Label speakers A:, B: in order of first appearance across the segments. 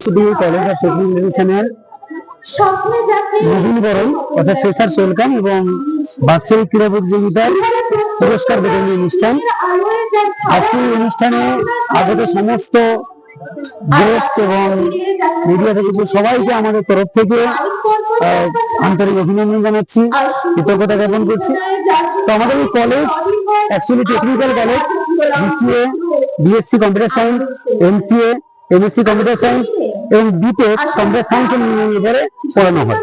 A: College of technical মেডিসিনের নবীনবরণ অর্থাৎ freshers welcome এবং বাৎসরিক ক্রীড়া প্রতিযোগিতার পুরস্কার বিতরণী অনুষ্ঠান। আজকে এই অনুষ্ঠানে আগত সমস্ত গেস্ট এবং মিডিয়া থেকে সবাইকে আমাদের তরফ থেকে আন্তরিক অভিনন্দন জানাচ্ছি, কৃতজ্ঞতা জ্ঞাপন করছি। তো আমাদের এই college actually technical college, BCA, BSc computer science, MCA, MSc computer science এবং বিটেক কম্পিউটার সায়েন্স উপরে পড়ানো হয়।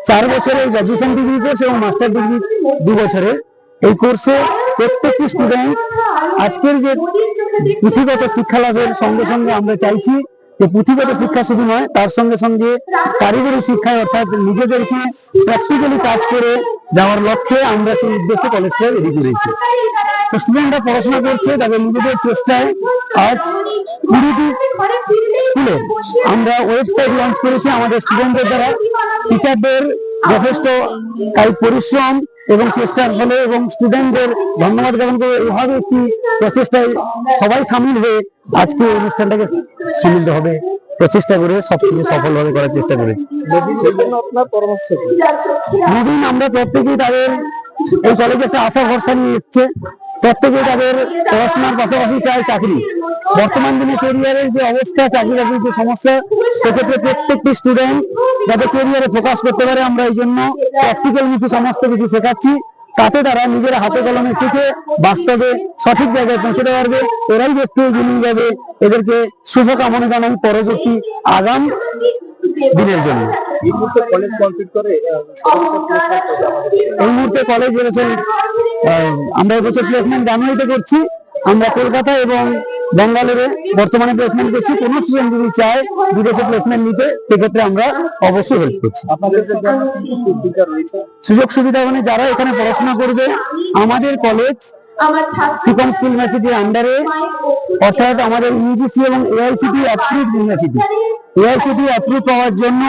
A: 4 বছরের গ্রাজুয়েশন ডিগ্রি কোর্স এবং মাস্টার ডিগ্রি 2 বছরের। এই কোর্সে প্রত্যেকটি স্টুডেন্ট আজকের যে পুঁথিগত শিক্ষা লাভের সঙ্গে সঙ্গে আমরা চাইছি যে পুঁথিগত শিক্ষা শুধু নয়, তার সঙ্গে সঙ্গে কারিগরি শিক্ষায় অর্থাৎ নিজেদেরকে প্র্যাকটিক্যালি কাজ করে যাওয়ার লক্ষ্যে আমরা সেই উদ্দেশ্যে কলেজটা রেডি করেছি। তো স্টুডেন্টরা পড়াশোনা করছে, তাদের নিজেদের চেষ্টায় আজ 20টি স্কুলে আমরা ওয়েবসাইট লঞ্চ করেছি আমাদের স্টুডেন্টদের দ্বারা। টিচারদের যথেষ্ট পরিশ্রম এবং চেষ্টার ফলে এবং স্টুডেন্টদের ধন্যবাদ জ্ঞাপন করে এভাবে একটি প্রচেষ্টায় সবাই সামিল হয়ে আজকে অনুষ্ঠানটাকে সমৃদ্ধ হবে প্রচেষ্টা করে সবকিছু সফলভাবে করার চেষ্টা করেছি। নবীন আমরা প্রত্যেকেই তাদের এই কলেজে একটা আশা ভরসা নিয়ে এসছে, প্রত্যেকেই তাদের পড়াশোনার পাশাপাশি চায় চাকরি। বর্তমান দিনে ক্যারিয়ারের যে অবস্থা, চাকরি বাকরির যে সমস্যা, সেক্ষেত্রে প্রত্যেকটি স্টুডেন্ট যাতে ক্যারিয়ারে ফোকাস করতে পারে আমরা এই জন্য প্র্যাকটিক্যাল মুখী সমস্ত কিছু শেখাচ্ছি, তাতে তারা নিজেরা হাতে কলমে শিখে বাস্তবে সঠিক জায়গায় পৌঁছতে পারবে। এরাই দেশকে এগিয়ে নিয়ে যাবে। এদেরকে শুভকামনা জানাই পরবর্তী আগাম দিনের জন্য। এই মুহূর্তে কলেজ এবছর আমরা এবছর প্লেসমেন্ট জানুয়ারিতে করছি। আমরা কলকাতা এবং বেঙ্গালুরু বর্তমানে প্লেসমেন্ট করছি। কোন স্টুডেন্ট যদি চায় বিদেশে প্লেসমেন্ট নিতে, সেক্ষেত্রে আমরা অবশ্যই হেল্প করছি। সুযোগ সুবিধা মানে যারা এখানে পড়াশোনা করবে, আমাদের কলেজ সিকম স্কুল ইউনিভার্সিটির আন্ডারে, অর্থাৎ আমাদের ইউজিসি এবং AICTE approved university. AICTE approve পাওয়ার জন্য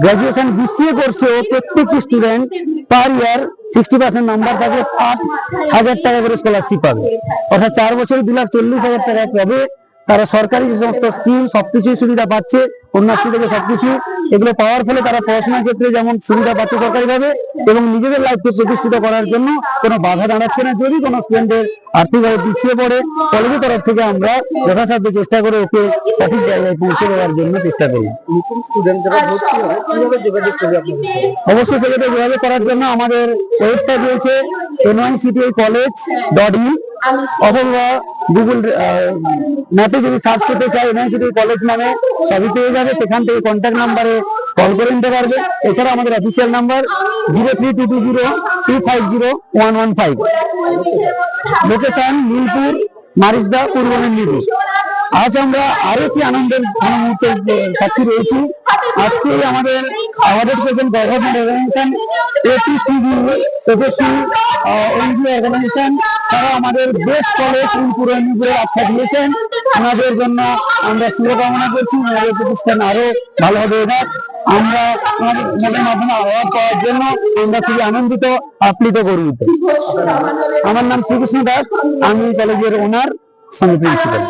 A: গ্রাজুয়েশন বিসিএ কোর্সে প্রত্যেকটি স্টুডেন্ট পার ইয়ার 60% নাম্বার থাকে 60,000 টাকা করে স্কলারশিপ পাবে, অর্থাৎ 4 বছরে 2,40,000 টাকা পাবে। তারা সরকারি যে সমস্ত স্কিম সবকিছুই সুবিধা পাচ্ছে, কন্যাশ্রী থেকে সবকিছু, এগুলো পাওয়ার ফলে তারা পড়াশোনার ক্ষেত্রে যেমন সুবিধা পাচ্ছে সরকারিভাবে এবং নিজেদের লাইফকে প্রতিষ্ঠিত করার জন্য কোনো বাধা দাঁড়াচ্ছে না। যদি কোনো স্টুডেন্টের আর্থিকভাবে পিছিয়ে পড়ে, কলেজের তরফ থেকে আমরা যথাসাধ্য চেষ্টা করে ওকে সঠিক জায়গায় পৌঁছে দেওয়ার জন্য চেষ্টা করি। নতুন স্টুডেন্টরা ভর্তি হয় কিভাবে যোগাযোগ করবে? অবশ্যই সেক্ষেত্রে যোগাযোগ করার জন্য আমাদের ওয়েবসাইট রয়েছে nyctacollege.in, অথবা গুগল ম্যাপে যদি সার্চ করতে চাই ইউনিভার্সিটি কলেজ নামে সবই পেয়ে যাবে। সেখান থেকে কন্ট্যাক্ট নাম্বারে কল করে নিতে পারবে। এছাড়া আমাদের official number 032202501115। Location Nilpur, Marishda, পূর্ব মেদিনীপুর। আজ আমরা আরো একটি আনন্দের মুহূর্তের সাক্ষী রয়েছি। আজকে আমাদের president government organization APCB NGO organization, তারা আমাদের বেস্ট কলেজ পূর্ব মেদিনীপুরের আখ্যা দিয়েছেন। ওনাদের জন্য আমরা শুভকামনা করছি, ওনাদের প্রতিষ্ঠান আরো ভালো হবে। এবার আমরা ওনাদের মাধ্যমে অ্যাওয়ার্ড পাওয়ার জন্য আমরা খুবই আনন্দিত, আপ্লুত, গর্বিত। আমার নাম শ্রীকৃষ্ণ দাস, আমি কলেজের ওনার, সঙ্গে প্রিন্সিপাল।